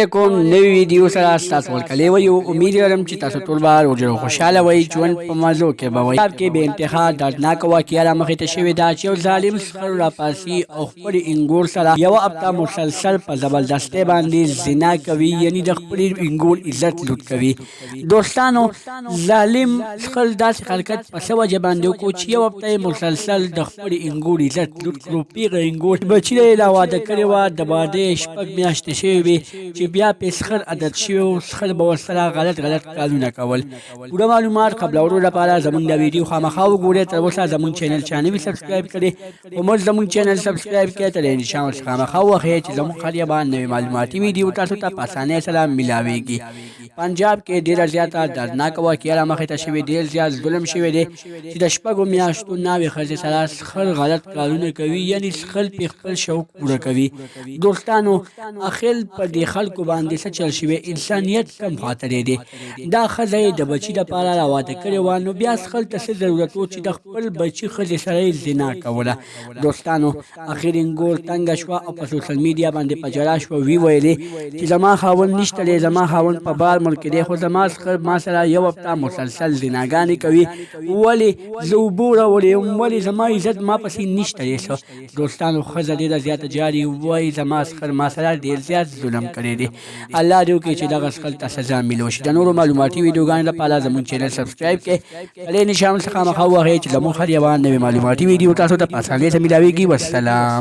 علیکم نوی ویډیو سره تاسو ولکلی یو امید لرم چې تاسو ټول به روغ خوشحاله وئ ژوند په مزو کې به وئ کې به انتها دردناکه واقعه رامخې ته شوې ده چې یو ظالم سخر راپاسي او خپلې انګور سره یوه هفته مسلسل په زبردستۍ باندې زنا کوي یعنی د خپلې انګور عزت لوټ کوي. دوستانو ظالم سخر داسې حرکت په څه وجه باندې وکړو چې یوه هفته یې مسلسل د خپلې انګور عزت لوټ کړو. پیغه انګور بچي یې لا واده کړې وه د واده شپږ میاشتې شوې وې چې بیا پې سخر عادت شوی و سخر به ورسره غلط کارونه کول. پوره معلومات قبلولو لپاره زموږ دا ویډیو خامخا وګورئ. تر اوسه زموږ چینل چا نه وي سبسکرایب کړی خو موږ زموږ چینل سبسکرایب کړئ تر نشان ورڅخه خامخا وښیئ چې زموږ خلیه به نوې معلوماتي ویډیو تاسو ته په اسانۍ سره میلاویږي. پنجاب کې ډېره زیاته دردناکه واقعه رامخې ته شوې، ډېر زیات ظلم شوی دی چې د شپږو میاشتو ناوې ښځې سره سخر غلط کارونه کوي یعنی سخر پې خپل شوق پوره کوي. دوستانو اخر په دې خلکو باندې څه چل شوی انسانیت کم خاطرې دی. دا ښځه یې د بچي دپاره راواده کړې وه نو بیا سخر ته څه ضرورت و چې د خپل بچي ښځې سره یې زنا کوله. دوستانو اخر انګور تنګه شوه او په سوشل میډیا باندې په ژړا شوه. وی ویلې چې زما خاوند نشته دی، زما خاوند په بار ملک دی خو زما سخر ما سره یو هفته مسلسل زناګانې کوي، ولې زه اوبه راوړې یم، ولې زما عزت ما پسې نشته دی. دوستانو ښځه ډېره زیاته جاري وایي زما سخر ما سره ډېر زیات ظلم کړی دی. الله دې وکړي چې دغه سخر ته سزا میلو شي. د نورو معلوماتي ویډیوګانو لپاره زموږ چینل سبسکرایب کړئ کلی نشان څخه خامخا ووهئ چې زموږ هر یوه نوې معلوماتي ویډیو تاسو ته په اسانۍ سره میلاویږي. والسلام.